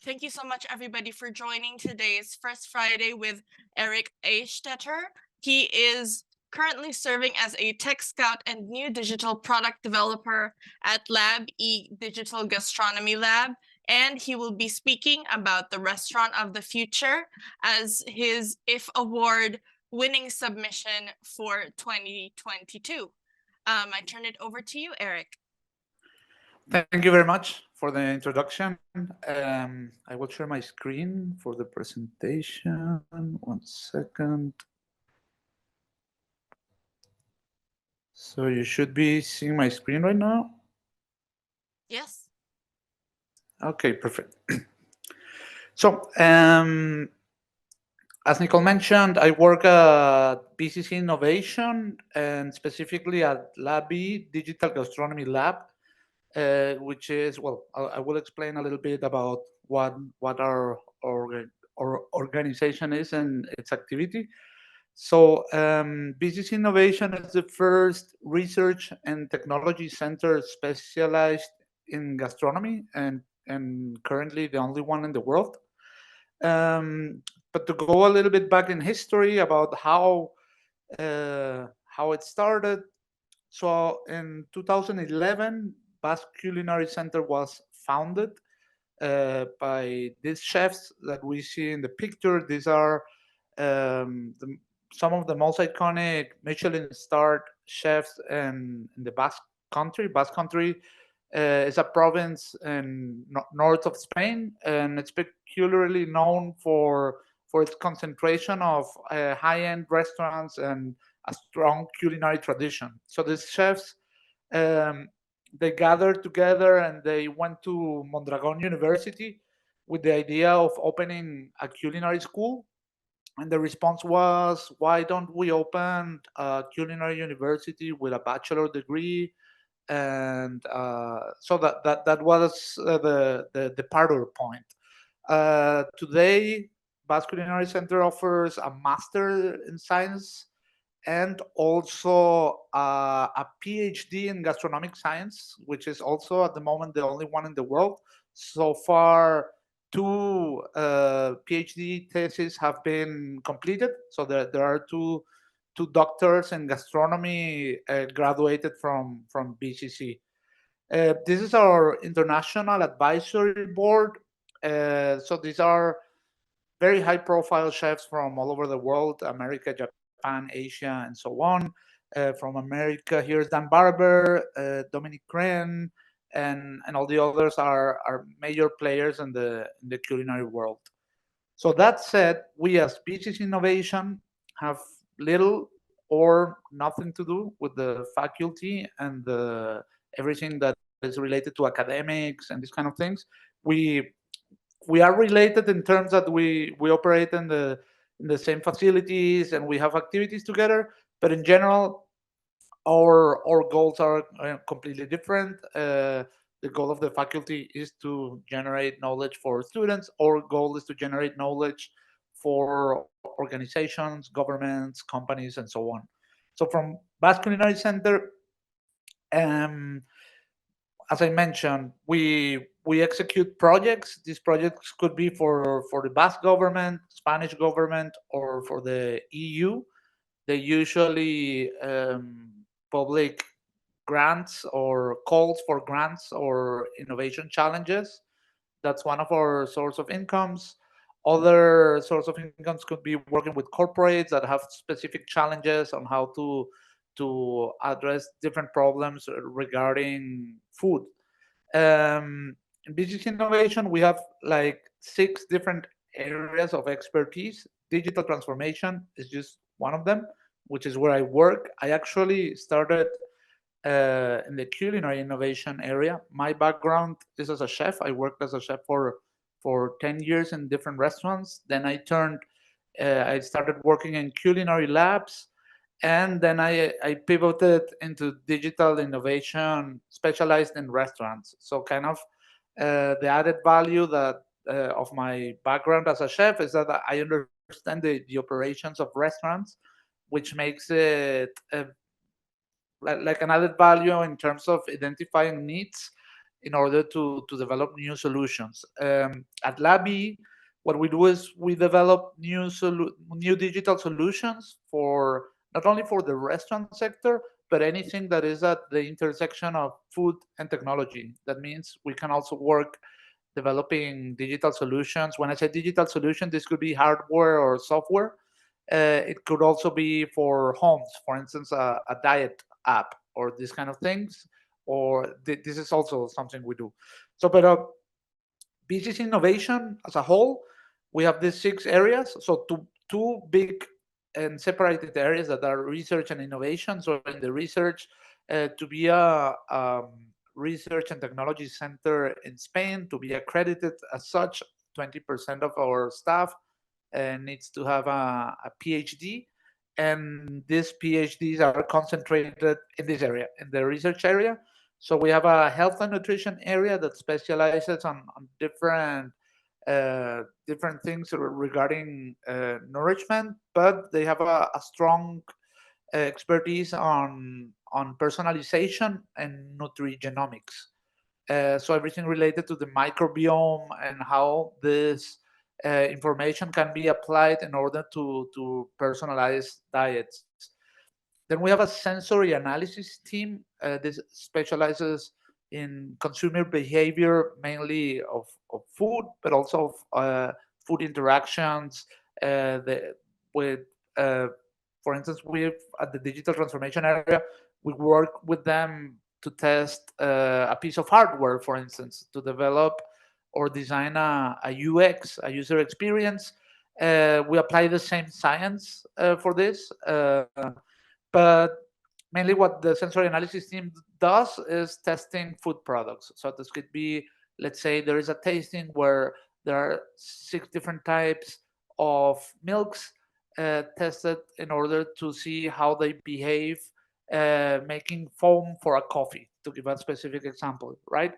Thank you so much, everybody, for joining today's First Friday with Erich Eichstetter. He is currently serving as a tech scout and new digital product developer at Lab E Digital Gastronomy Lab, and he will be speaking about the restaurant of the future as his IF Award winning submission for 2022. I turn it over to you, Erich. Thank you very much for the introduction. I will share my screen for the presentation. One second. So you should be seeing my screen right now. Yes. Okay, perfect. So, as Nicole mentioned, I work at BCC Innovation and specifically at Lab B Digital Gastronomy Lab, which is, well, I will explain a little bit about what our organization is and its activity. So, BCC Innovation is the first research and technology center specialized in gastronomy and currently the only one in the world. Um, but to go a little bit back in history about how it started. So in 2011, Basque Culinary Center was founded by these chefs that we see in the picture. These are the, some of the most iconic Michelin-starred chefs in the Basque Country. Basque Country is a province in north of Spain, and it's peculiarly known for its concentration of high-end restaurants and a strong culinary tradition. So these chefs, um, they gathered together and they went to Mondragon University with the idea of opening a culinary school. And the response was, why don't we open a culinary university with a bachelor degree? And so that was the departure point. Today, Basque Culinary Center offers a master in science and also a PhD in gastronomic science, which is also at the moment the only one in the world. So far, two PhD theses have been completed. So there are two doctors in gastronomy graduated from BCC. This is our international advisory board. So these are very high profile chefs from all over the world, America, Japan, Asia, and so on. From America, here's Dan Barber, Dominic Crenn, and all the others are major players in the culinary world. So that said, we as Species Innovation have little or nothing to do with the faculty and everything that is related to academics and these kind of things. We we are related in terms that we operate in the same facilities and we have activities together. But in general, our goals are completely different. The goal of the faculty is to generate knowledge for students. Our goal is to generate knowledge for organizations, governments, companies, and so on. So from Basque Culinary Center, um, as I mentioned, we execute projects. These projects could be for the Basque government, Spanish government, or for the EU. They usually public grants or calls for grants or innovation challenges. That's one of our source of incomes. Other source of incomes could be working with corporates that have specific challenges on how to address different problems regarding food. In business innovation, we have like 6 different areas of expertise. Digital transformation is just one of them, which is where I work. I actually started in the culinary innovation area. My background is as a chef. I worked as a chef for 10 years in different restaurants. Then I started working in culinary labs, and then I pivoted into digital innovation specialized in restaurants. So kind of the added value that of my background as a chef is that I understand the operations of restaurants, which makes it like an added value in terms of identifying needs in order to develop new solutions. At Labi, what we do is we develop new digital solutions for not only for the restaurant sector, but anything that is at the intersection of food and technology. That means we can also work developing digital solutions. When I say digital solution, this could be hardware or software. It could also be for homes, for instance, a diet app or these kind of things. Or this is also something we do. So, but BCC Innovation as a whole, we have these 6 areas. So two big and separated areas that are research and innovation. So in the research, to be a research and technology center in Spain, to be accredited as such, 20% of our staff needs to have a PhD. And these PhDs are concentrated in this area, in the research area. So we have a health and nutrition area that specializes on different things regarding nourishment, but they have a strong expertise on personalization and nutrigenomics. So everything related to the microbiome and how this information can be applied in order to personalize diets. Then we have a sensory analysis team. This specializes in consumer behavior, mainly of food, but also of food interactions with, uh, for instance, we at the digital transformation area, we work with them to test a piece of hardware, for instance, to develop or design a UX, a user experience. We apply the same science for this. But mainly what the sensory analysis team does is testing food products. So this could be, let's say there is a tasting where there are 6 different types of milks tested in order to see how they behave making foam for a coffee, to give a specific example, right?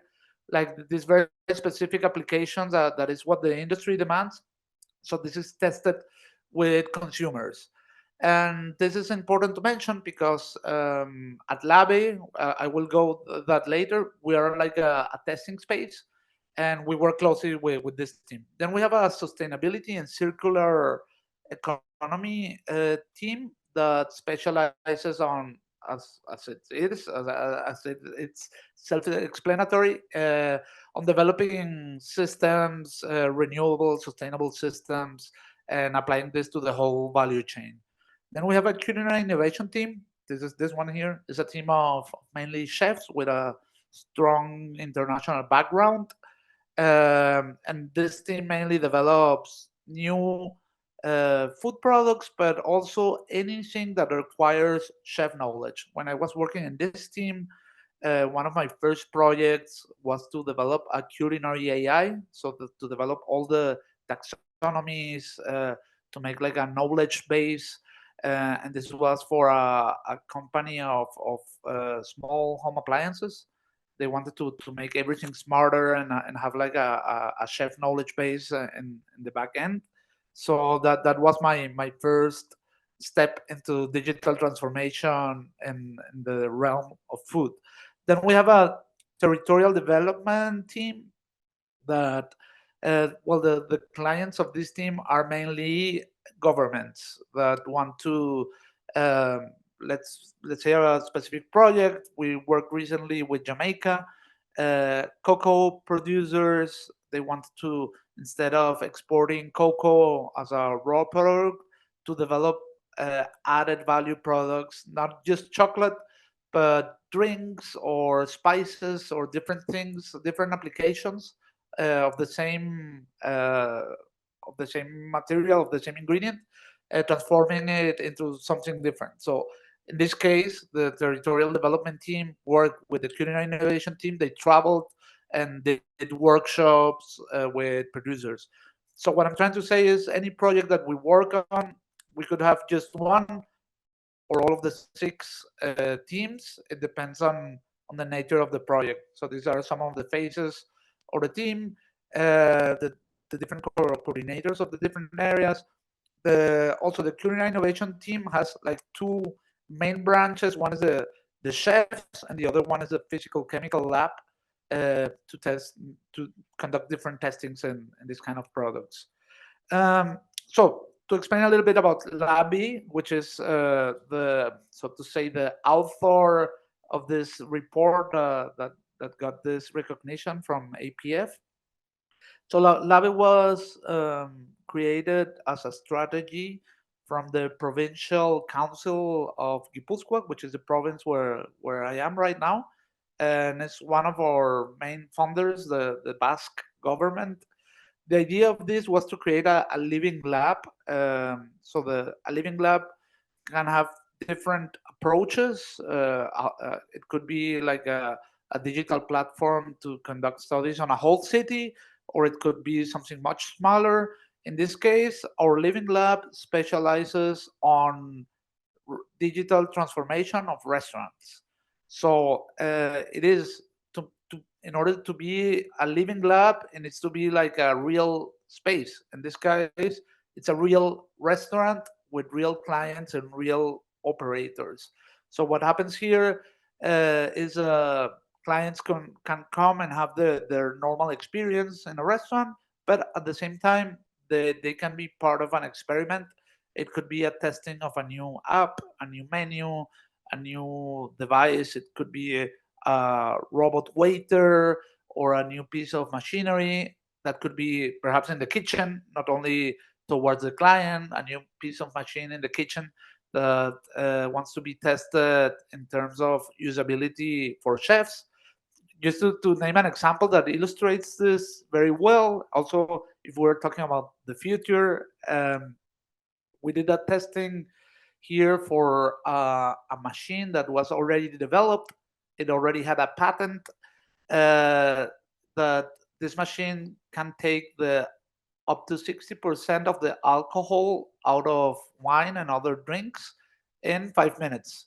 Like these very specific applications, that is what the industry demands. So this is tested with consumers. And this is important to mention because at Labe, I will go that later, we are like a testing space and we work closely with this team. Then we have a sustainability and circular economy team that specializes on, as it is, it's self-explanatory, on developing systems, renewable, sustainable systems, and applying this to the whole value chain. Then we have a culinary innovation team. This one here is a team of mainly chefs with a strong international background. And this team mainly develops new food products, but also anything that requires chef knowledge. When I was working in this team, one of my first projects was to develop a culinary AI, so to develop all the taxonomies, to make like a knowledge base. And this was for a company of small home appliances. They wanted to make everything smarter and have like a chef knowledge base in the back end. So that was my first step into digital transformation in the realm of food. Then we have a territorial development team that, well, the clients of this team are mainly governments that want to, um, let's say a specific project. We worked recently with Jamaica, cocoa producers. They want to, instead of exporting cocoa as a raw product, to develop added value products, not just chocolate, but drinks or spices or different things, different applications of the same material, of the same ingredient, transforming it into something different. So in this case, the territorial development team worked with the culinary innovation team. They traveled and did workshops with producers. So what I'm trying to say is, any project that we work on, we could have just one or all of the 6 teams. It depends on the nature of the project. So these are some of the phases of the team, the different coordinators of the different areas. Also the culinary innovation team has like 2 main branches. One is the chefs, and the other one is the physical chemical lab. to test, to conduct different testings in this kind of products. So to explain a little bit about Labi, which is the, so to say, the author of this report that got this recognition from APF. So Labi was created as a strategy from the Provincial Council of Guipúzcoa, which is the province where I am right now, and it's one of our main funders, the Basque government. The idea of this was to create a living lab. So a living lab can have different approaches. It could be like a digital platform to conduct studies on a whole city, or it could be something much smaller. In this case, our living lab specializes on digital transformation of restaurants. So it is in order to be a living lab, it needs to be like a real space. In this case, it's a real restaurant with real clients and real operators. So what happens here is clients can come and have their normal experience in a restaurant, but at the same time, they can be part of an experiment. It could be a testing of a new app, a new menu, a new device. It could be a robot waiter or a new piece of machinery that could be perhaps in the kitchen, not only towards the client, a new piece of machine in the kitchen that wants to be tested in terms of usability for chefs. Just to name an example that illustrates this very well. Also, if we're talking about the future, we did a testing here for a machine that was already developed. It already had a patent that this machine can take the up to 60% of the alcohol out of wine and other drinks in 5 minutes.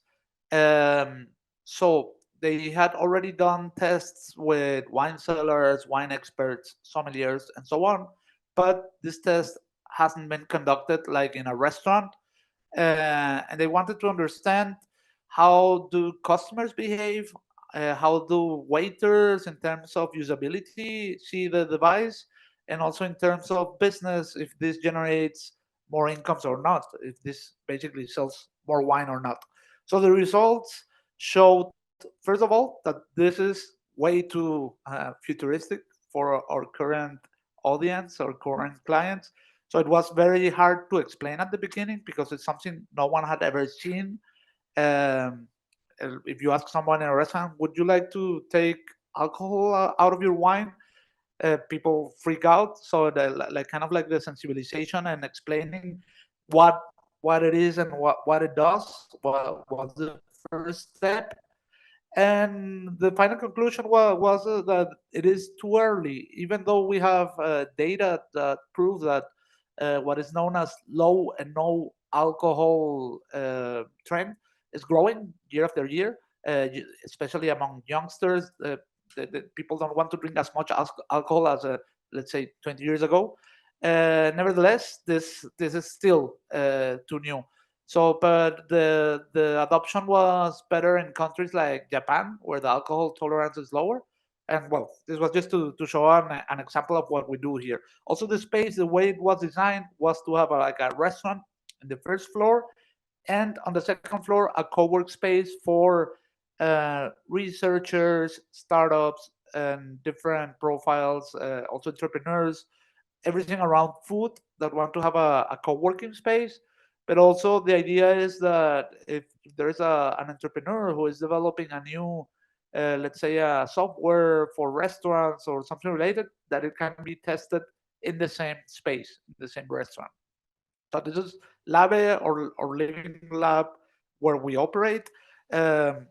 Um, so they had already done tests with wine cellars, wine experts, sommeliers, and so on. But this test hasn't been conducted like in a restaurant, and they wanted to understand how do customers behave, how do waiters in terms of usability see the device, and also in terms of business, if this generates more incomes or not, if this basically sells more wine or not. So the results showed, first of all, that this is way too futuristic for our current audience or current clients. So it was very hard to explain at the beginning because it's something no one had ever seen. Um, if you ask someone in a restaurant, would you like to take alcohol out of your wine? People freak out. So like kind of like the sensibilization and explaining what what it is and what it does was the first step. And the final conclusion was that it is too early, even though we have data that prove that what is known as low and no alcohol trend is growing year after year, especially among youngsters. The people don't want to drink as much alcohol as, let's say, 20 years ago. Nevertheless, this is still too new. So, but the adoption was better in countries like Japan, where the alcohol tolerance is lower. And well, this was just to show an example of what we do here. Also, the space, the way it was designed, was to have like a restaurant in the first floor, and on the second floor, a co-work space for researchers, startups, and different profiles, also entrepreneurs, everything around food that want to have a co-working space. But also the idea is that if there is an entrepreneur who is developing a new, let's say, a software for restaurants or something related, that it can be tested in the same space, in the same restaurant. So this is Labe or Living Lab where we operate. Um,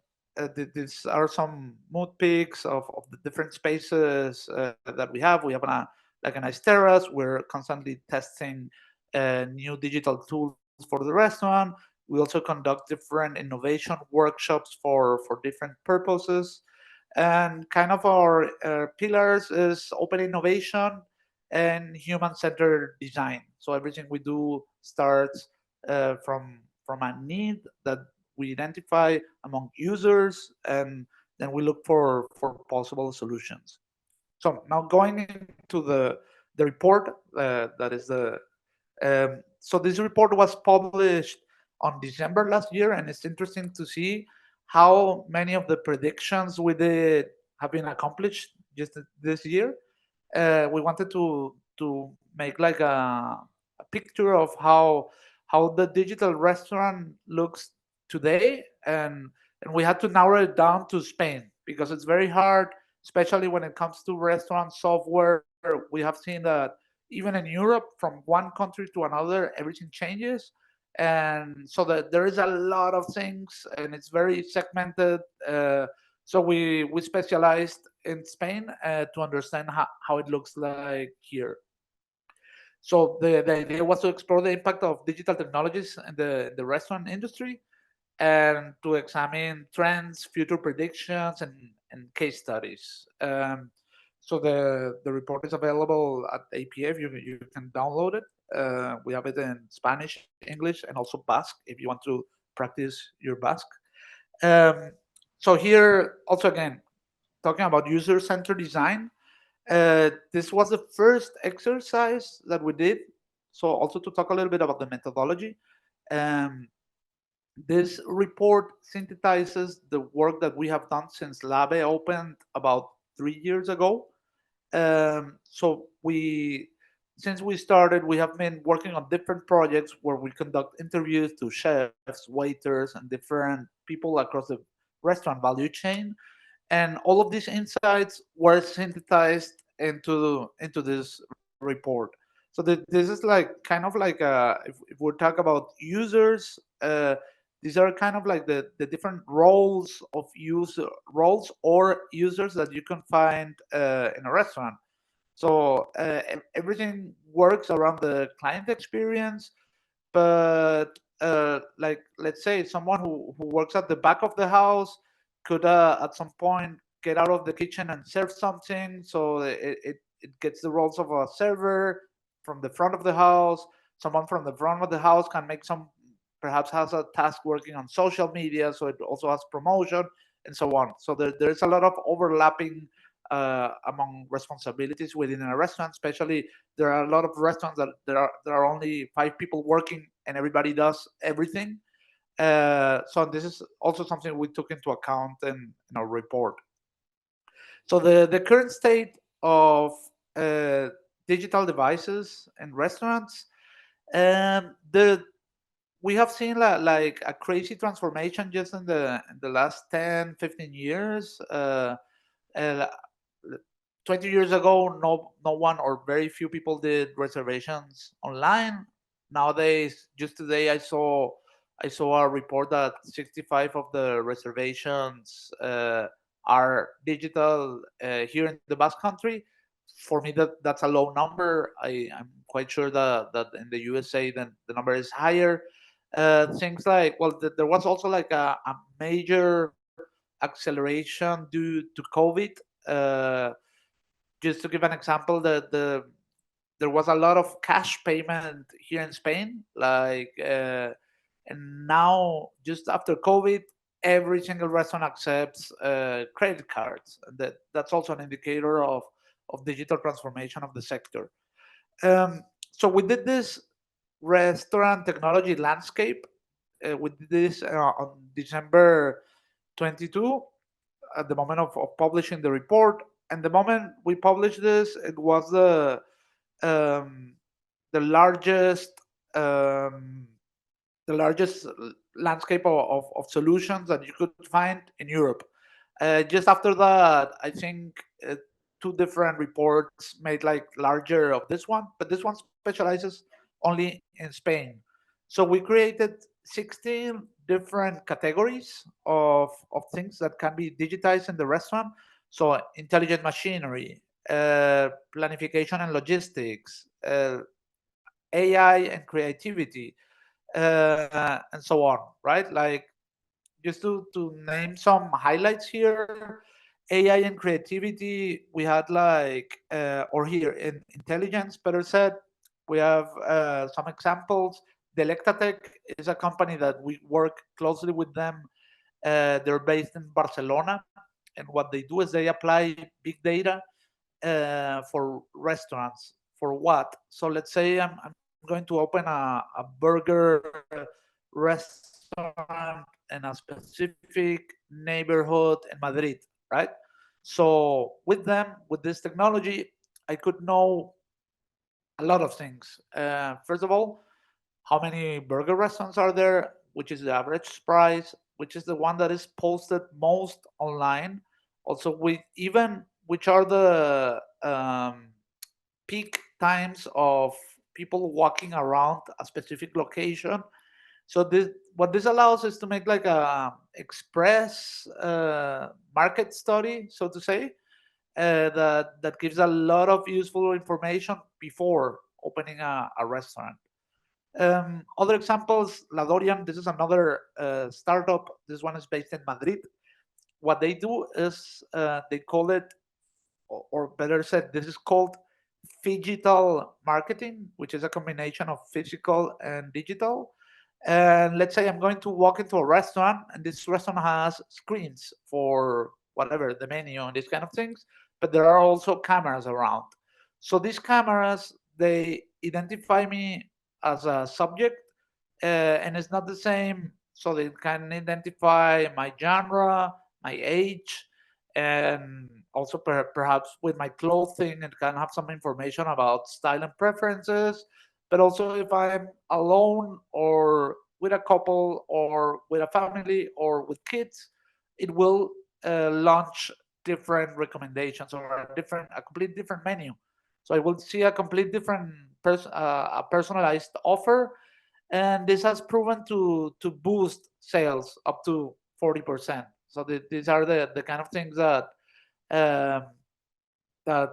these are some mood pics of the different spaces that we have. We have like a nice terrace. We're constantly testing new digital tools for the restaurant. We also conduct different innovation workshops for different purposes. And kind of our pillars is open innovation and human-centered design. So everything we do starts from a need that we identify among users, and then we look for possible solutions. So now going into the report, that is the so this report was published on December last year, and it's interesting to see how many of the predictions we did have been accomplished just this year. We wanted to make like a picture of how the digital restaurant looks today, and we had to narrow it down to Spain because it's very hard, especially when it comes to restaurant software. We have seen that even in Europe, from one country to another, everything changes, and so that there is a lot of things, and it's very segmented. So we specialized in Spain to understand how it looks like here. So the idea was to explore the impact of digital technologies in the restaurant industry and to examine trends, future predictions, and case studies. So the report is available at APF. You can download it. We have it in Spanish, English, and also Basque if you want to practice your Basque. Um, so here, also again, talking about user-centered design, this was the first exercise that we did. So also to talk a little bit about the methodology. Um, this report synthesizes the work that we have done since Labe opened about 3 years ago. So since we started, we have been working on different projects where we conduct interviews to chefs, waiters, and different people across the restaurant value chain, and all of these insights were synthesized into this report. So this is like kind of like if we talk about users, these are kind of like the different roles of user roles or users that you can find in a restaurant. So everything works around the client experience, but like let's say someone who works at the back of the house could at some point get out of the kitchen and serve something. So it gets the roles of a server from the front of the house. Someone from the front of the house can make some, perhaps has a task working on social media, so it also has promotion and so on. So there's a lot of overlapping among responsibilities within a restaurant. Especially there are a lot of restaurants that there are only 5 people working and everybody does everything. So this is also something we took into account in our report. So the current state of uh, digital devices in restaurants, the we have seen like a crazy transformation just in the last 10, 15 years. Uh, 20 years ago, no one or very few people did reservations online. Nowadays, just today I saw a report that 65 of the reservations are digital here in the Basque Country. For me, that's a low number. I'm quite sure that in the USA, then the number is higher. Things like, well, there was also like a major acceleration due to COVID. Uh, just to give an example, there was a lot of cash payment here in Spain, like, and now just after COVID, every single restaurant accepts credit cards. And that's also an indicator of digital transformation of the sector. So we did this restaurant technology landscape. We did this on December 22 at the moment of publishing the report. And the moment we published this, it was um, the largest um, the largest landscape of solutions that you could find in Europe. Just after that, I think two different reports made like larger of this one, but this one specializes only in Spain. So we created 16 different categories of things that can be digitized in the restaurant. So intelligent machinery, planification and logistics, AI and creativity, and so on, right? Like, just to name some highlights here, AI and creativity, we had like, or here in intelligence, better said, we have some examples. Delectatec is a company that we work closely with them. They're based in Barcelona. and what they do is they apply big data for restaurants. For what? So let's say I'm going to open a burger restaurant in a specific neighborhood in Madrid, right? So with them, with this technology, I could know a lot of things. First of all, how many burger restaurants are there, which is the average price, which is the one that is posted most online. Also, with even which are the peak times of people walking around a specific location. So this what this allows is to make like a express market study, so to say, that gives a lot of useful information before opening a restaurant. Other examples, La Dorian, this is another startup. This one is based in Madrid. What they do is they call it, or better said, this is called phygital marketing, which is a combination of physical and digital. And let's say I'm going to walk into a restaurant, and this restaurant has screens for whatever the menu and these kind of things, but there are also cameras around. So these cameras, they identify me as a subject, and it's not the same. So they can identify my genre, my age, and also perhaps with my clothing, it can have some information about style and preferences. But also if I'm alone or with a couple or with a family or with kids, it will launch different recommendations or a complete different menu. So I will see a complete different a personalized offer, and this has proven to boost sales up to 40%. So these are the kind of things um, that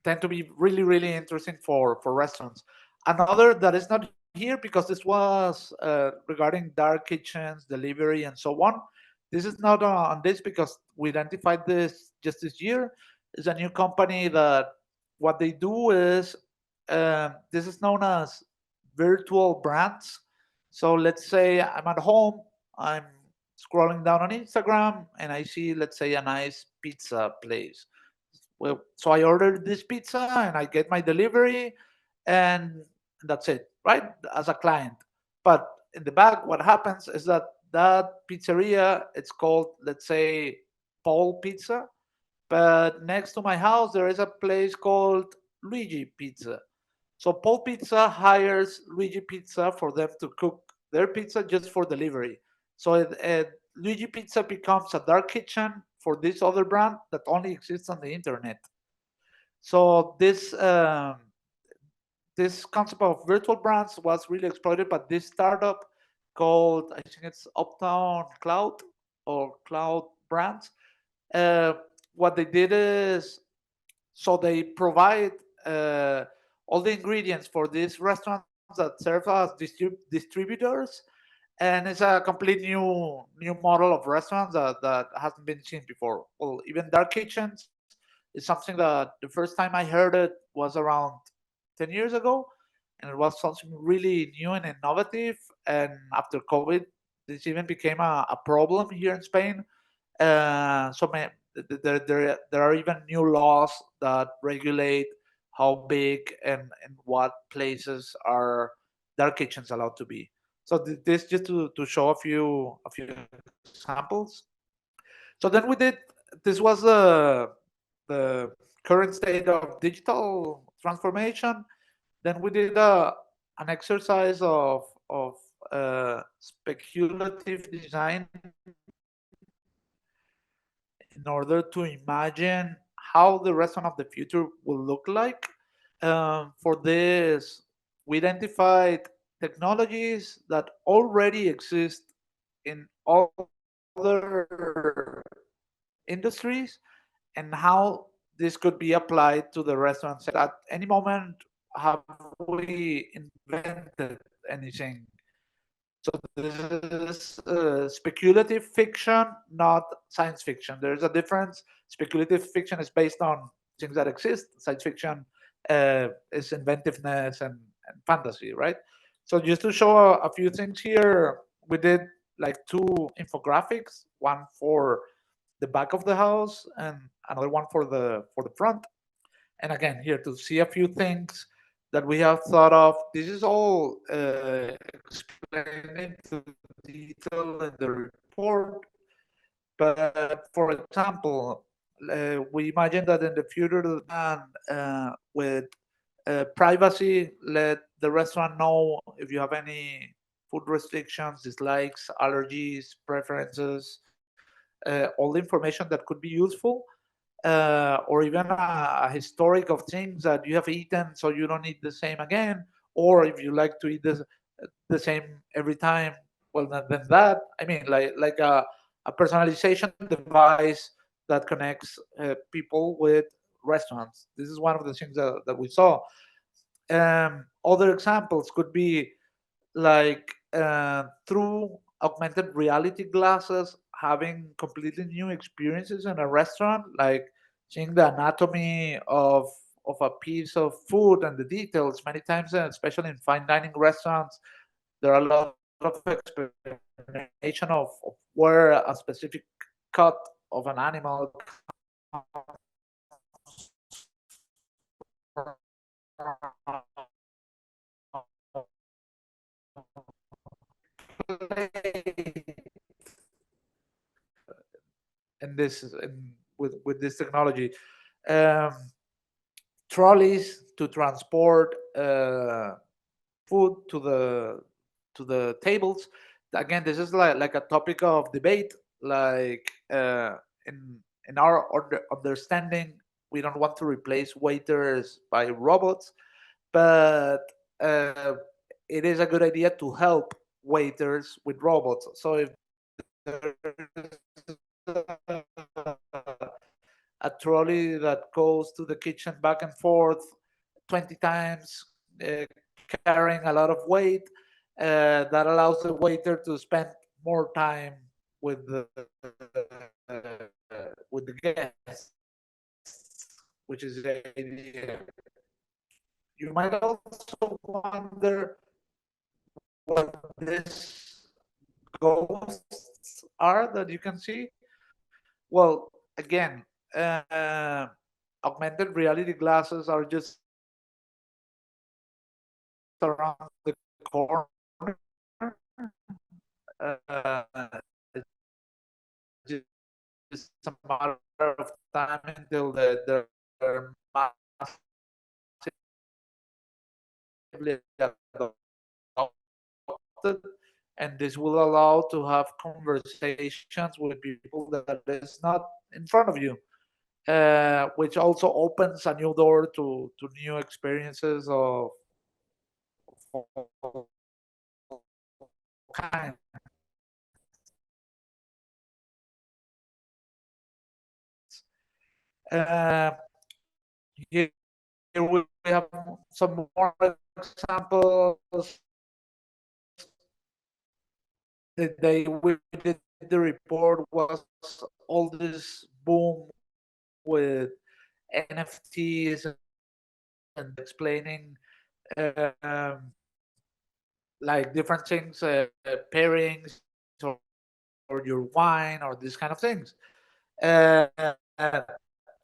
tend to be really really interesting for restaurants. Another that is not here because this was regarding dark kitchens, delivery, and so on. This is not on this because we identified this just this year. It's a new company that what they do is this is known as virtual brands. So let's say I'm at home, I'm scrolling down on Instagram, and I see, let's say, a nice pizza place. Well, so I ordered this pizza and I get my delivery, and that's it, right? As a client. But in the back, what happens is that that pizzeria, it's called, let's say, Paul Pizza. But next to my house, there is a place called Luigi Pizza. So Paul Pizza hires Luigi Pizza for them to cook their pizza just for delivery. So Luigi Pizza becomes a dark kitchen for this other brand that only exists on the internet. So this concept of virtual brands was really exploited by this startup called, I think it's Uptown Cloud or Cloud Brands. Uh, what they did is, so they provide uh, all the ingredients for these restaurants that serve as distributors, and it's a complete new model of restaurants that hasn't been seen before. Well, even dark kitchens is something that the first time I heard it was around 10 years ago, and it was something really new and innovative. And after COVID, this even became a problem here in Spain. There are even new laws that regulate how big and what places are dark kitchens allowed to be. So this just to show a few examples. So then we did. This was the current state of digital transformation. Then we did an exercise of speculative design in order to imagine how the restaurant of the future will look like. For this, we identified technologies that already exist in other industries and how this could be applied to the restaurant sector. At any moment, have we invented anything? So this is speculative fiction, not science fiction. There's a difference. Speculative fiction is based on things that exist. Science fiction is inventiveness and fantasy, right? So just to show a few things here, we did like two infographics, one for the back of the house and another one for the front. And again, here to see a few things that we have thought of. This is all explained into detail in the report. But for example, we imagine that in the future, and with privacy, let the restaurant know if you have any food restrictions, dislikes, allergies, preferences, all the information that could be useful, or even a historic of things that you have eaten, so you don't eat the same again. Or if you like to eat the same every time, well, then that, I mean, like a personalization device that connects people with restaurants. This is one of the things that we saw. Other examples could be like through augmented reality glasses, having completely new experiences in a restaurant, like seeing the anatomy of a piece of food and the details. Many times, especially in fine dining restaurants, there are a lot of explanation of where a specific cut of an animal in this with this technology. Um, Trolleys to transport food to the tables. Again, this is like a topic of debate. Like in our understanding, we don't want to replace waiters by robots, but uh, it is a good idea to help waiters with robots. So if a trolley that goes to the kitchen back and forth 20 times, uh, carrying a lot of weight, that allows the waiter to spend more time with with the guests, which is the idea. You might also wonder what these ghosts are that you can see. Well, again, uh, augmented reality glasses are just around the corner. It's just a matter of time until they're massively adopted, and this will allow to have conversations with people that is not in front of you, which also opens a new door to new experiences of all kinds. Here we have some more examples. The day we did the report was all this boom with NFTs and explaining like different things, pairings or your wine or these kind of things. Uh,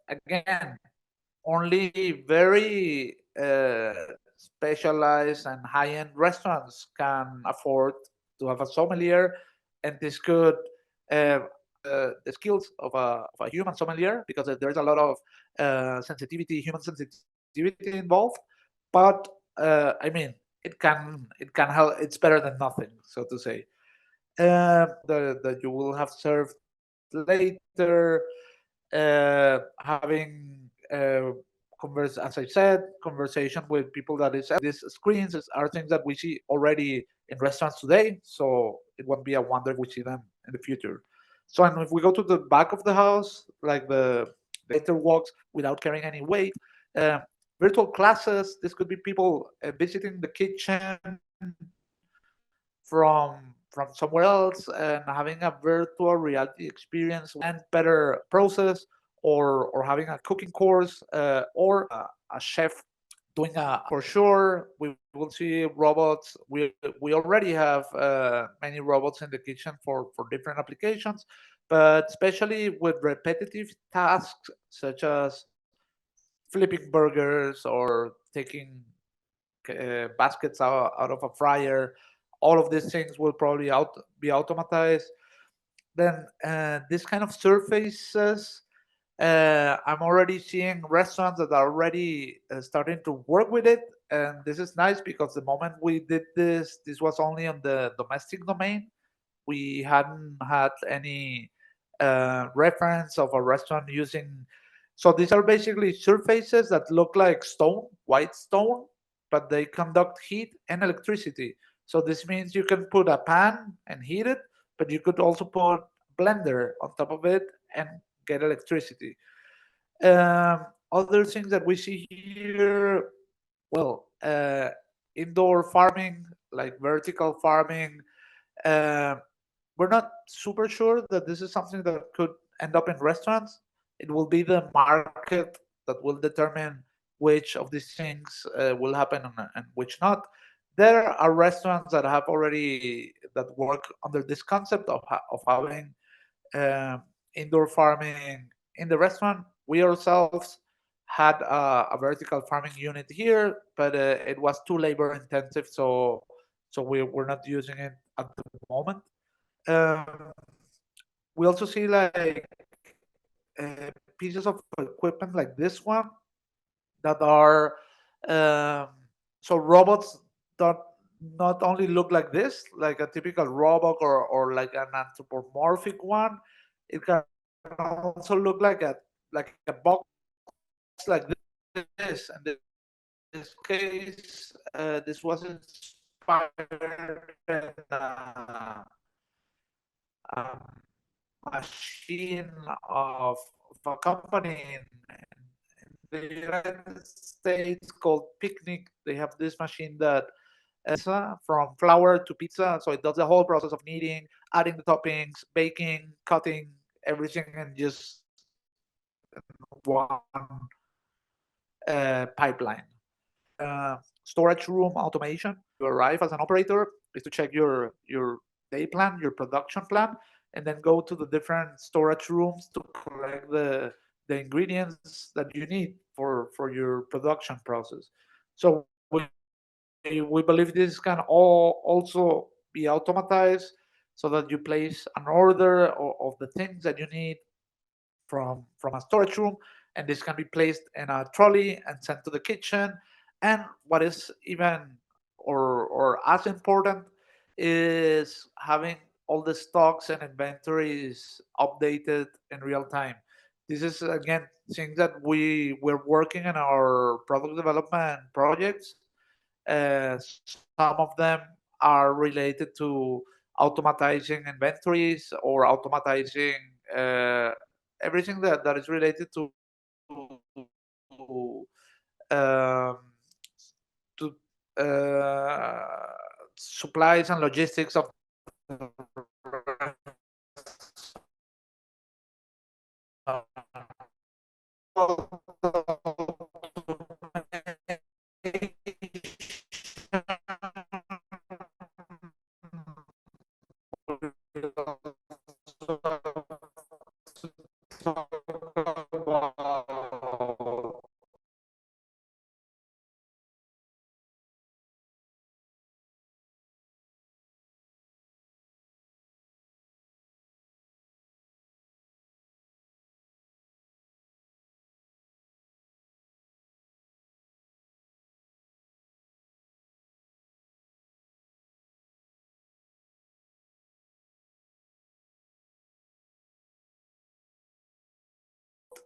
Again, only very specialized and high-end restaurants can afford to have a sommelier, and this could the skills of a human sommelier, because there's a lot of human sensitivity involved. But I mean, it can help. It's better than nothing, so to say. That you will have served later, having as I said, conversation with people that is these screens are things that we see already in restaurants today. So it won't be a wonder if we see them in the future. So, and if we go to the back of the house, like the waiter walks without carrying any weight, uh, virtual classes. This could be people visiting the kitchen from somewhere else and having a virtual reality experience and better process, or having a cooking course, or a chef doing a for sure. We will see robots. We already have many robots in the kitchen for different applications, but especially with repetitive tasks such as flipping burgers or taking baskets out of a fryer. All of these things will probably be automatized. Then this kind of surfaces, I'm already seeing restaurants that are already starting to work with it. And this is nice because the moment we did this was only on the domestic domain. We hadn't had any reference of a restaurant using. So these are basically surfaces that look like stone, white stone, but they conduct heat and electricity. So this means you can put a pan and heat it, but you could also put blender on top of it and get electricity. Other things that we see here, well, indoor farming, like vertical farming. Uh, we're not super sure that this is something that could end up in restaurants. It will be the market that will determine which of these things will happen and which not. There are restaurants that have already that work under this concept of having um, indoor farming in the restaurant. We ourselves had a vertical farming unit here, but it was too labor intensive, so we're not using it at the moment. Um, we also see like pieces of equipment like this one that are so robots that not only look like this, like a typical robot or like an anthropomorphic one. It can also look like a box like this. And in this case, this was inspired in a machine of a company in the United States called Picnic. They have this machine that from flour to pizza. So it does the whole process of kneading, adding the toppings, baking, cutting everything, and just one pipeline. Storage room automation. You arrive as an operator is to check your day plan, your production plan, and then go to the different storage rooms to collect the ingredients that you need for your production process. So we believe this can all also be automatized so that you place an order of the things that you need from a storage room, and this can be placed in a trolley and sent to the kitchen. And what is even or as important is having all the stocks and inventories updated in real time. This is again things that we're working in our product development projects. Some of them are related to automatizing inventories or automatizing uh, everything that is related um, to supplies and logistics of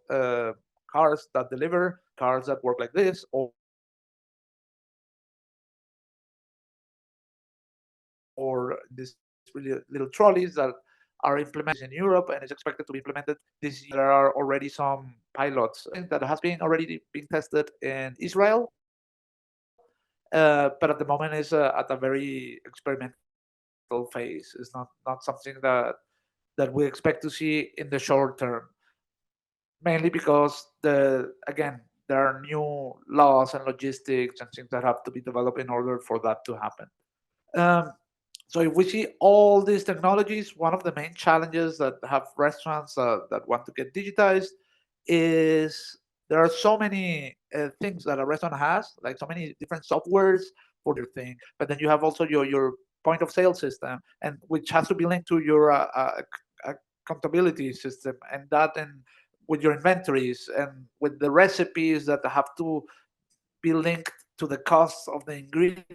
uh, cars that deliver, cars that work like this, or these really little trolleys that are implemented in Europe and is expected to be implemented this year. There are already some pilots that has been already being tested in Israel, but at the moment is at a very experimental phase. It's not something that we expect to see in the short term, mainly because there are new laws and logistics and things that have to be developed in order for that to happen. Um, So if we see all these technologies, one of the main challenges that have restaurants that want to get digitized is there are so many things that a restaurant has, like so many different softwares for your thing. But then you have also your point of sale system, and which has to be linked to your accountability system, and that and with your inventories and with the recipes that have to be linked to the cost of the ingredient,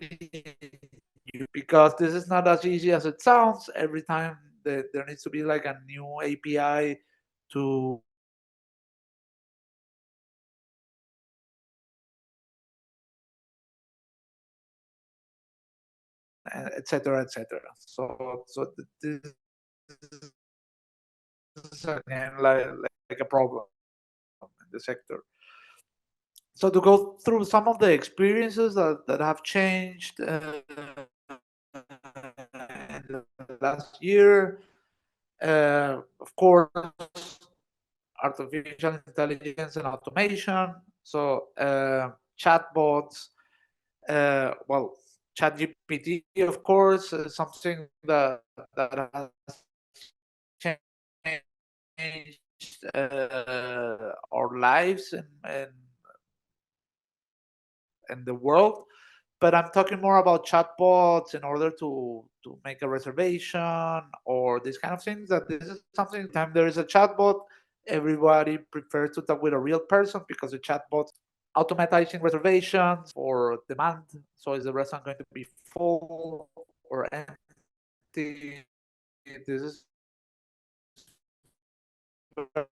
because this is not as easy as it sounds. Every time there needs to be like a new API to etc etc. So this is again like a problem in the sector. So to go through some of the experiences that have changed in the last year, of course, artificial intelligence and automation. So chatbots, well, ChatGPT, of course, is something that has changed our lives and the world. But I'm talking more about chatbots in order to make a reservation or these kind of things. That this is something. Time there is a chatbot, everybody prefers to talk with a real person because the chatbot automatizing reservations for demand. So is the restaurant going to be full or empty? This is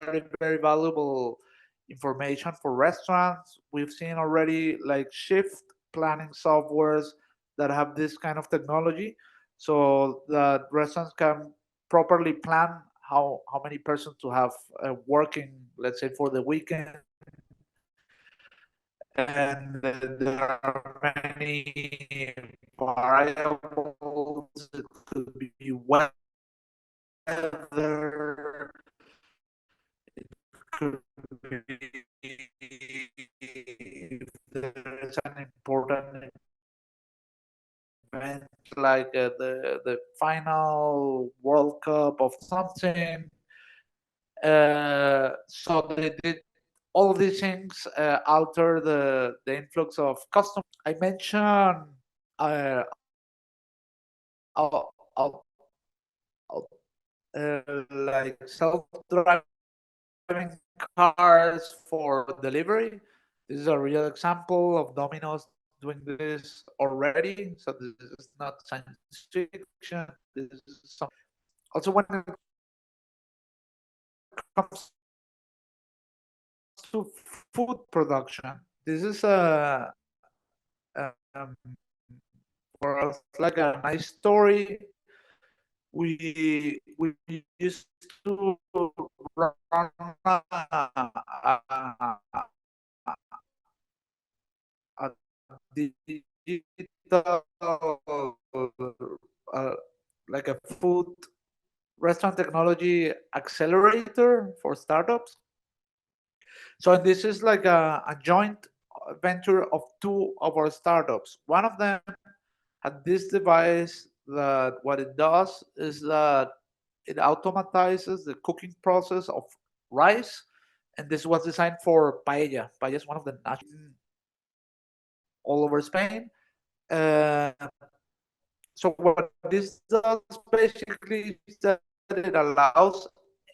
very valuable information for restaurants. We've seen already like shift planning softwares that have this kind of technology, so that restaurants can properly plan how many persons to have working, let's say for the weekend. And there are many variables. It could be weather, could be if there is an important event like the final World Cup of something. So they did all of these things alter the influx of customers. I mentioned uh, I'll, I'll, like self-driving cars for delivery. This is a real example of Domino's doing this already. So this is not science fiction. This is some. Also, when it comes to food production, this is um, for us like a nice story. We used to run a digital uh, like a food restaurant technology accelerator for startups. So this is like a joint venture of two of our startups. One of them had this device that what it does is that it automatizes the cooking process of rice, and this was designed for paella. Paella is one of the national all over Spain. Uh, so what this does basically is that it allows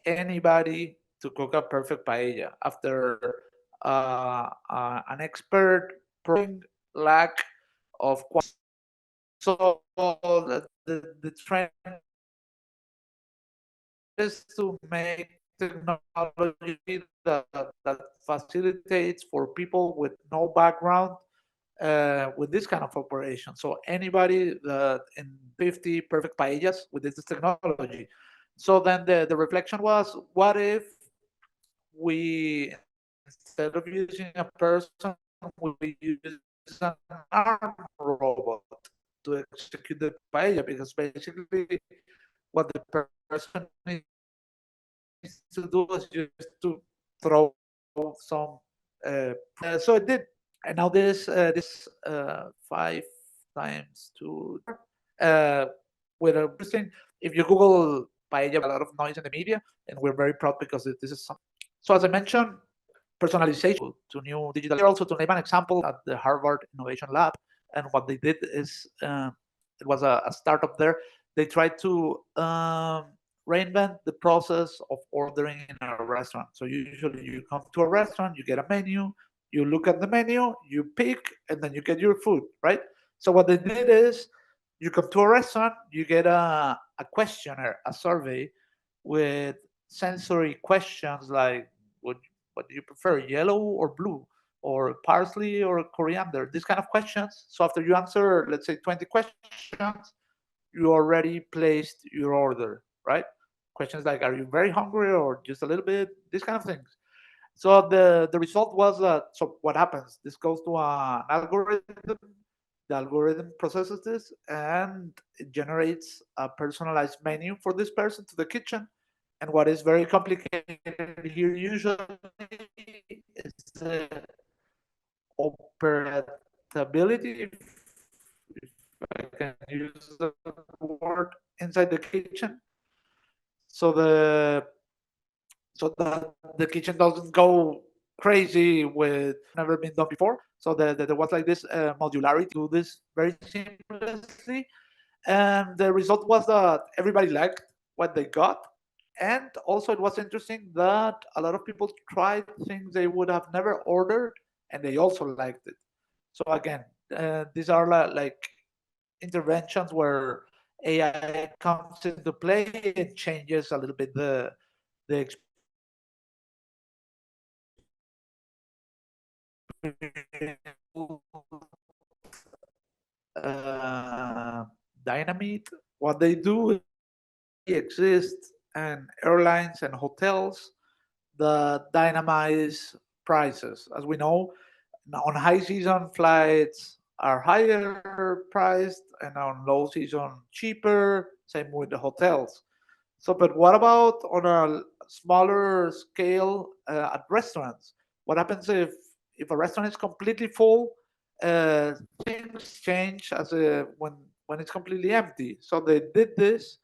anybody to cook a perfect paella after an expert lack of quality. So the trend is to make technology that facilitates for people with no background with this kind of operation. So anybody that in 50 perfect paellas with this technology. So then the reflection was, what if we, instead of using a person, we use an arm robot to execute the paella? Because basically what the person needs to do is just to throw some. So it did, and now this 5 times 2. with a interesting. If you Google paella, a lot of noise in the media, and we're very proud because this is something. So as I mentioned, personalization to new digital. Also, to name an example, at the Harvard Innovation Lab, and what they did is it was a startup there. They tried to reinvent the process of ordering in a restaurant. So usually you come to a restaurant, you get a menu, you look at the menu, you pick, and then you get your food, right? So what they did is you come to a restaurant, you get a questionnaire, a survey with sensory questions like what do you prefer, yellow or blue, or parsley or coriander? These kind of questions. So after you answer, let's say 20 questions, you already placed your order, right? Questions like, are you very hungry or just a little bit? These kind of things. So the result was so what happens? This goes to an algorithm. The algorithm processes this and it generates a personalized menu for this person to the kitchen. And what is very complicated here usually is the operability, if I can use the word, inside the kitchen. So that the kitchen doesn't go crazy with never been done before. So there was like this modularity to this very seamlessly, and the result was that everybody liked what they got. And also it was interesting that a lot of people tried things they would have never ordered, and they also liked it. So again, these are like interventions where AI comes into play and changes a little bit the uh, dynamite. What they do exist, and airlines and hotels that dynamize prices. As we know, on high season flights are higher priced, and on low season cheaper. Same with the hotels. So, but what about on a smaller scale at restaurants? What happens if a restaurant is completely full? Uh, Things change when it's completely empty. So they did this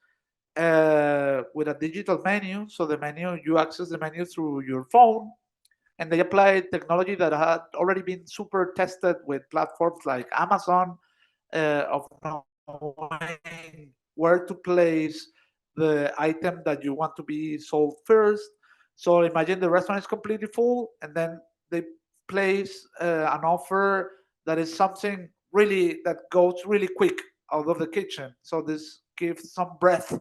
with a digital menu. So the menu, you access the menu through your phone, and they applied technology that had already been super tested with platforms like Amazon, of knowing where to place the item that you want to be sold first. So imagine the restaurant is completely full, and then they place an offer that is something really that goes really quick out of the kitchen. So this gives some breath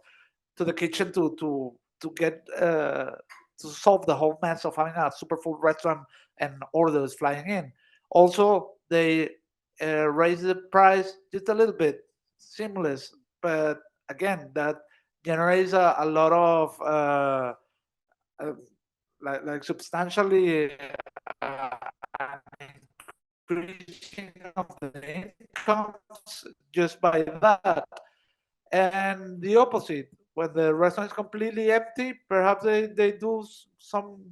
to the kitchen to get to solve the whole mess of having a super full restaurant and orders flying in. Also, they raise the price just a little bit, seamless, but again, that generates a lot of uh, like substantially uh, an increasing of the incomes just by that. And the opposite, when the restaurant is completely empty, perhaps they do some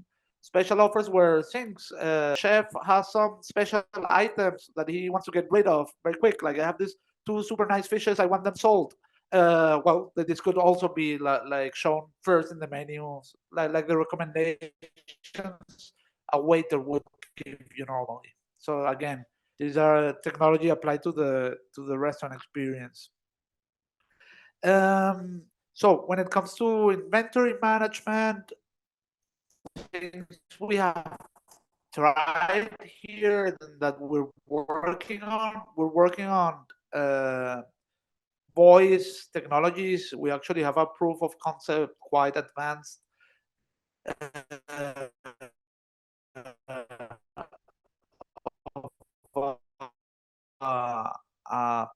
special offers where things chef has some special items that he wants to get rid of very quick, like I have these two super nice fishes, I want them sold. Well, this could also be like shown first in the menus, like the recommendations a waiter would give you normally. So again, these are technology applied to the restaurant experience. So when it comes to inventory management, things we have tried here that we're working on uh, voice technologies. We actually have a proof of concept quite advanced of a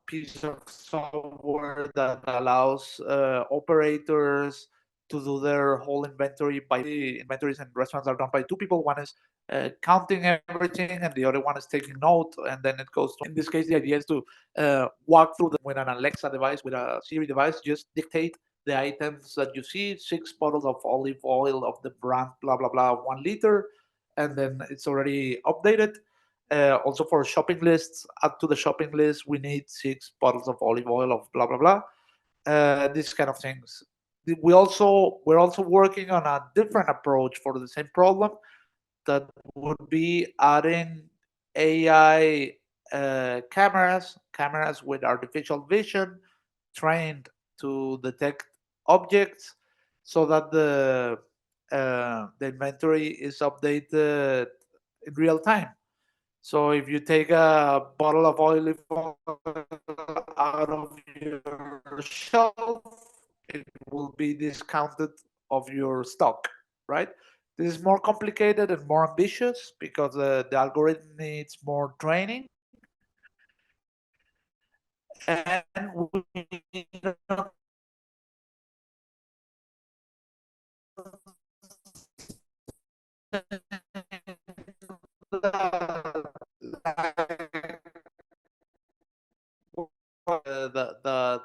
piece of software that allows operators to do their whole inventory. By the inventories in restaurants are done by two people. One is counting everything, and the other one is taking note. And then it goes to, in this case, the idea is to walk through with an Alexa device, with a Siri device, just dictate the items that you see: 6 bottles of olive oil of the brand, blah blah blah, 1 liter, and then it's already updated. Also for shopping lists, add to the shopping list, we need 6 bottles of olive oil of blah blah blah. These kind of things. We're also working on a different approach for the same problem, that would be adding AI cameras with artificial vision trained to detect objects, so that the inventory is updated in real time. So if you take a bottle of olive oil out of your shelf, it will be discounted of your stock, right? This is more complicated and more ambitious because the algorithm needs more training. And we don't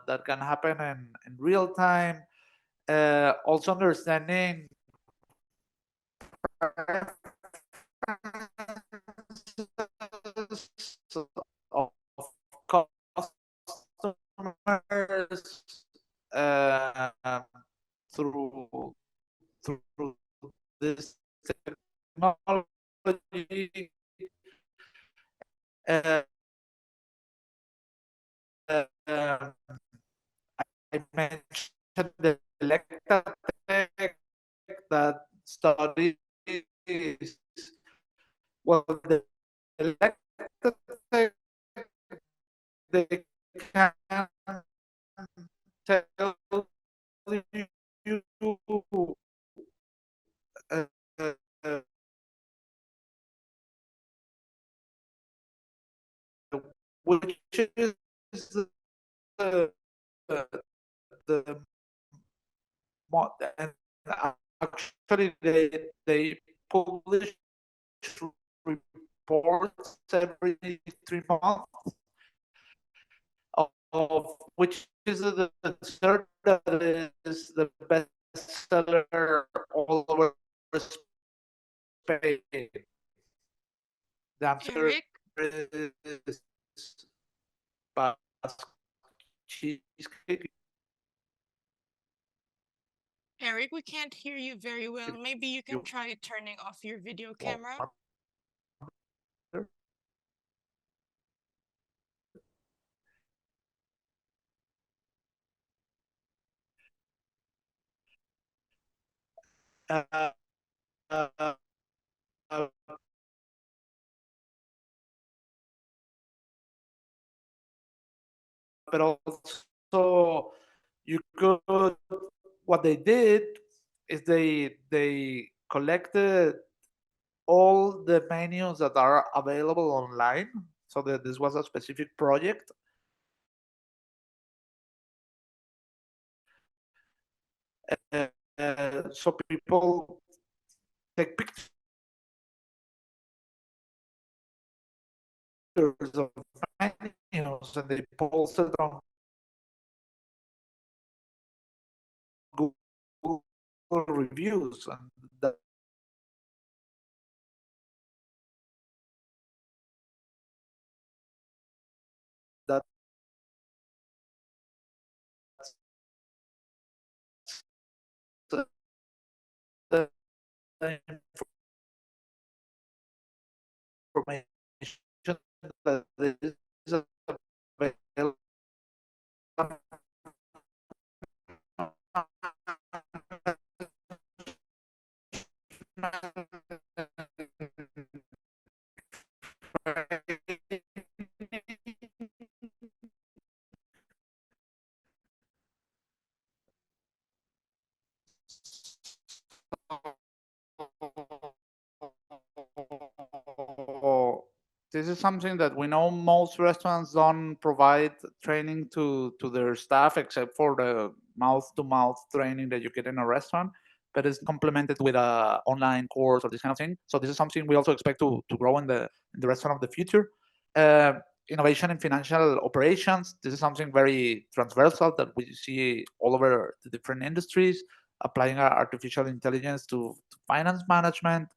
that can happen in real time. Also understanding of customers um, through this technology. Uh, um, I mentioned the Electa Tech that studies, well, the Electa Tech, they can tell you uh, uh, which is the, the and actually they publish reports every 3 months of which is the third that is the bestseller all over Spain. The answer Eric, is Basque cheesecake. Eric, we can't hear you very well. Maybe you can You try turning off your video want camera. uh, uh, uh, but also you could, what they did is they collected all the menus that are available online, so that this was a specific project. So people take pictures of menus and they post it on Google reviews, and that the information that is available. This is something that we know most restaurants don't provide training to their staff, except for the mouth-to-mouth training that you get in a restaurant, but it's complemented with a online course or this kind of thing. So this is something we also expect to grow in the restaurant of the future. Uh, Innovation in financial operations. This is something very transversal that we see all over the different industries, applying artificial intelligence to finance management.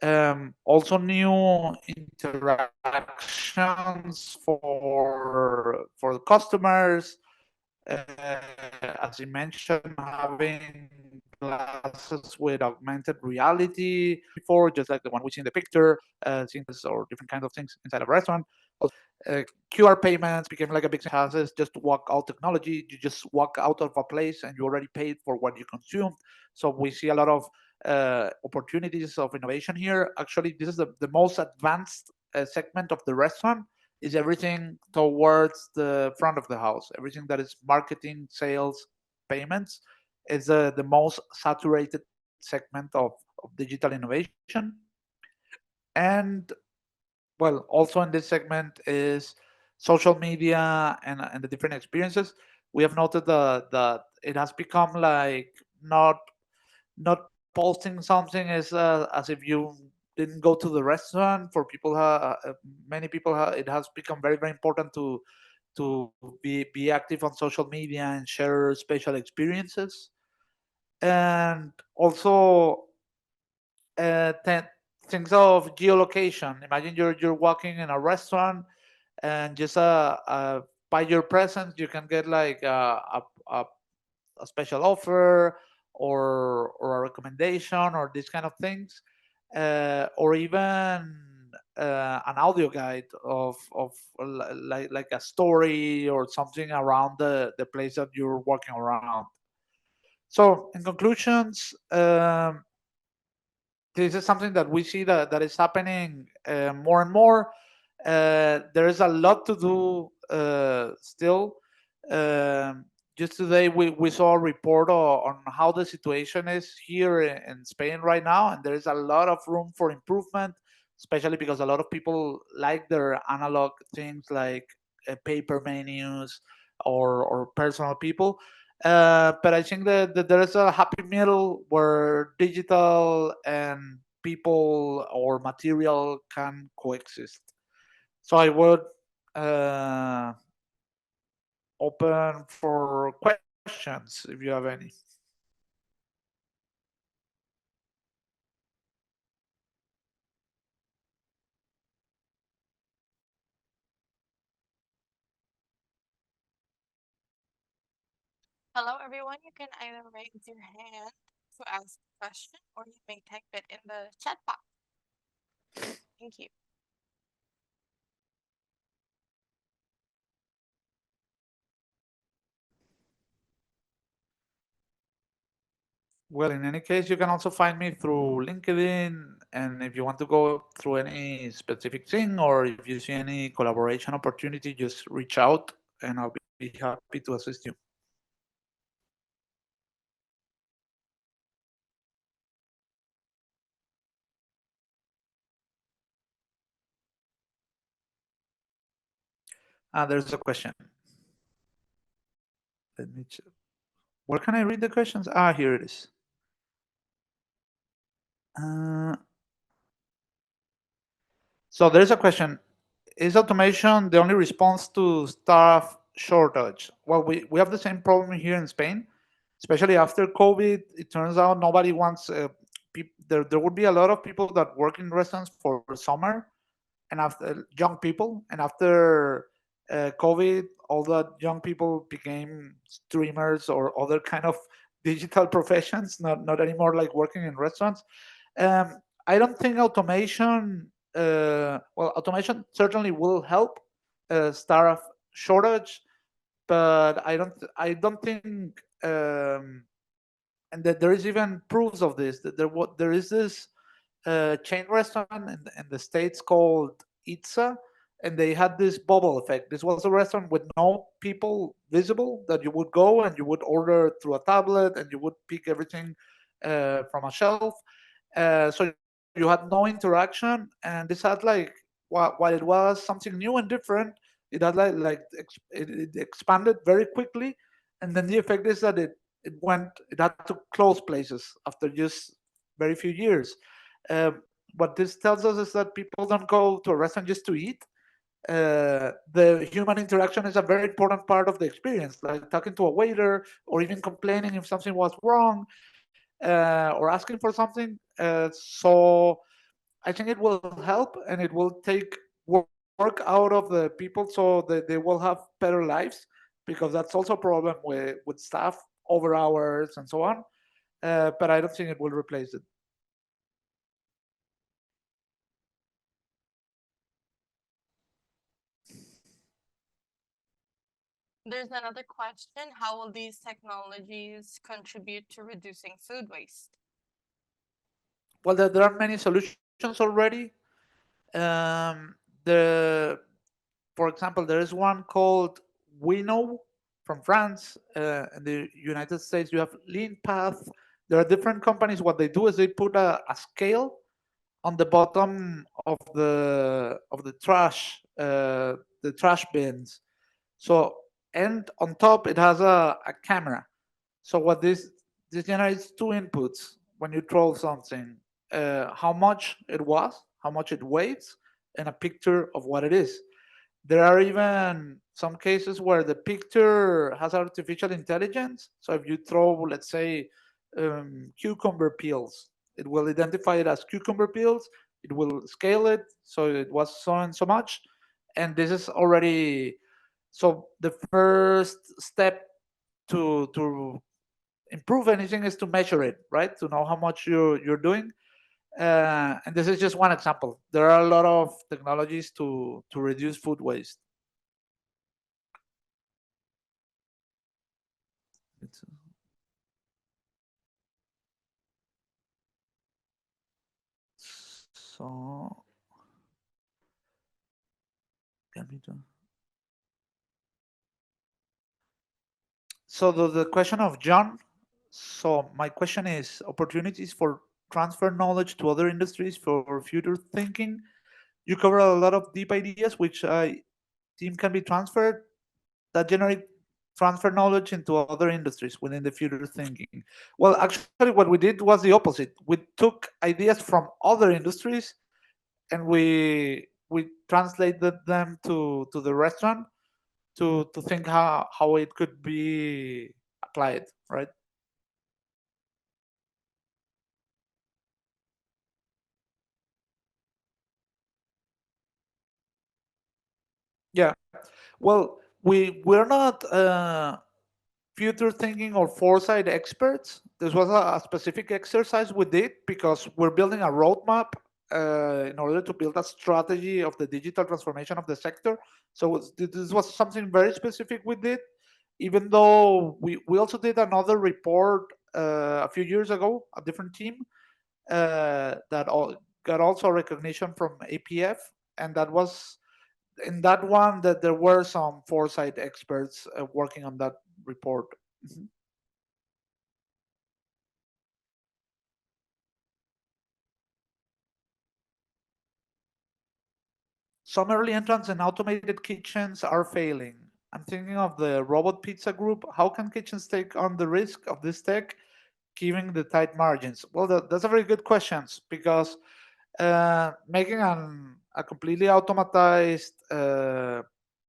Also new interactions for the customers. As you mentioned, having glasses with augmented reality before, just like the one we see in the picture, seeing this or different kinds of things inside of a restaurant. QR payments became like a big houses, just walk out technology. You just walk out of a place and you already paid for what you consumed. So we see a lot of opportunities of innovation here. Actually, this is the most advanced segment of the restaurant, is everything towards the front of the house. Everything that is marketing, sales, payments is the most saturated segment of digital innovation. And well, also in this segment is social media and the different experiences. We have noted that it has become like not posting something as if you didn't go to the restaurant. For people, many people, it has become very very important to be active on social media and share special experiences. And also things of geolocation. Imagine you're walking in a restaurant and just by your presence you can get like a special offer or a recommendation or these kind of things, or even an audio guide of like a story or something around the place that you're walking around. So in conclusions, this is something that we see that is happening more and more. There is a lot to do still. Um, just today, we saw a report on how the situation is here in Spain right now, and there is a lot of room for improvement, especially because a lot of people like their analog things like paper menus or personal people. But I think that there is a happy middle where digital and people or material can coexist. So I would uh, open for questions if you have any. Hello, everyone. You can either raise your hand to ask a question or you may type it in the chat box. Thank you. Well, in any case, you can also find me through LinkedIn. And if you want to go through any specific thing or if you see any collaboration opportunity, just reach out and I'll be happy to assist you. There's a question. Let me check. Where can I read the questions? Here it is. Uh, so there's a question. Is automation the only response to staff shortage? Well, we have the same problem here in Spain, especially after COVID. It turns out nobody wants, there would be a lot of people that work in restaurants for summer and after young people. And after COVID, all the young people became streamers or other kind of digital professions, not anymore like working in restaurants. Um, I don't think automation. Well, automation certainly will help staff shortage, but I don't think. And that there is even proofs of this. That there is this chain restaurant in the States called Itza, and they had this bubble effect. This was a restaurant with no people visible, that you would go and you would order through a tablet and you would pick everything from a shelf. So you had no interaction, and this had like, while it was something new and different, it had it expanded very quickly, and then the effect is that it had to close places after just very few years. Um, what this tells us is that people don't go to a restaurant just to eat. The human interaction is a very important part of the experience, like talking to a waiter or even complaining if something was wrong or asking for something. So I think it will help and it will take work out of the people so that they will have better lives, because that's also a problem with staff, over hours and so on. But I don't think it will replace it. There's another question. How will these technologies contribute to reducing food waste? Well, there are many solutions already. The For example, there is one called Wino from France. In the United States, you have Lean Path. There are different companies. What they do is they put a scale on the bottom of the trash bins. So, and on top it has a camera. So what this generates two inputs when you throw something: how much it was, how much it weighs, and a picture of what it is. There are even some cases where the picture has artificial intelligence. So if you throw, let's say, cucumber peels, it will identify it as cucumber peels. It will scale it so it was so and so much, and this is already, so the first step to improve anything is to measure it, right? To know how much you're doing. And this is just one example. There are a lot of technologies to reduce food waste. It's, so let me do. So the question of John. So my question is opportunities for transfer knowledge to other industries for future thinking. You cover a lot of deep ideas which I team can be transferred, that generate transfer knowledge into other industries within the future thinking. Well, actually, what we did was the opposite. We took ideas from other industries and we translated them to the restaurant to think how it could be applied, right? Yeah. Well, we're not future thinking or foresight experts. This was a specific exercise we did because we're building a roadmap in order to build a strategy of the digital transformation of the sector. So this was something very specific we did, even though we also did another report a few years ago, a different team that got also recognition from APF, and that was in that one that there were some foresight experts working on that report. Mhm. Some early entrants in automated kitchens are failing. I'm thinking of the robot pizza group. How can kitchens take on the risk of this tech, given the tight margins? Well, that's a very good question, because making a completely automatized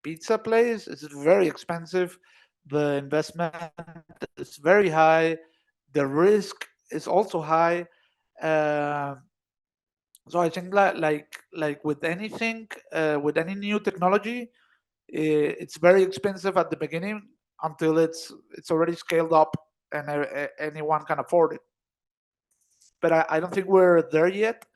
pizza place is very expensive. The investment is very high. The risk is also high. Uh, so I think like with anything, with any new technology, it's very expensive at the beginning until it's already scaled up and anyone can afford it. But I don't think we're there yet.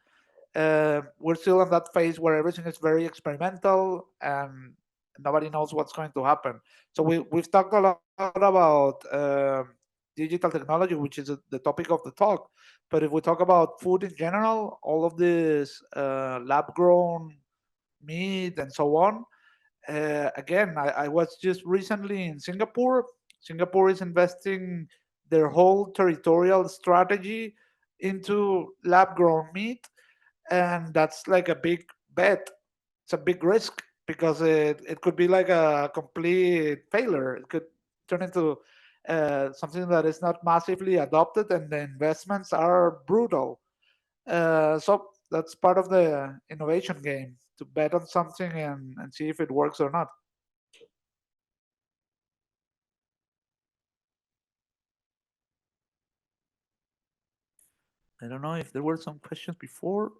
We're still in that phase where everything is very experimental and nobody knows what's going to happen. So we've talked a lot about digital technology, which is the topic of the talk. But if we talk about food in general, all of this lab grown meat and so on. Again, I was just recently in Singapore. Singapore is investing their whole territorial strategy into lab grown meat, and that's like a big bet. It's a big risk because it could be like a complete failure. It could turn into something that is not massively adopted, and the investments are brutal. So that's part of the innovation game, to bet on something and see if it works or not. I don't know if there were some questions before.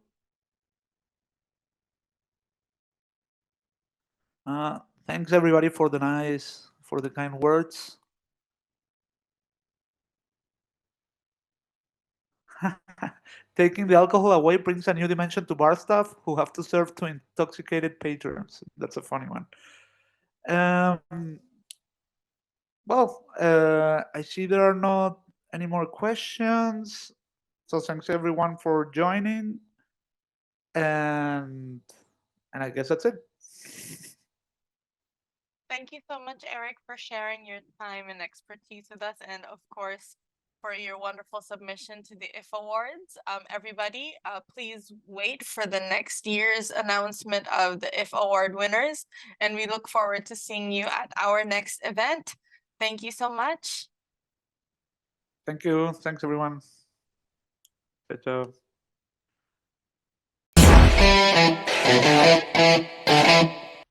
Thanks everybody for the kind words. Taking the alcohol away brings a new dimension to bar staff who have to serve to intoxicated patrons. That's a funny one. Well, I see there are not any more questions. So thanks everyone for joining. And I guess that's it. Thank you so much, Erich, for sharing your time and expertise with us, and of course, for your wonderful submission to the IF Awards. Everybody, please wait for the next year's announcement of the IF Award winners, and we look forward to seeing you at our next event. Thank you so much. Thank you. Thanks, everyone. Ciao, ciao.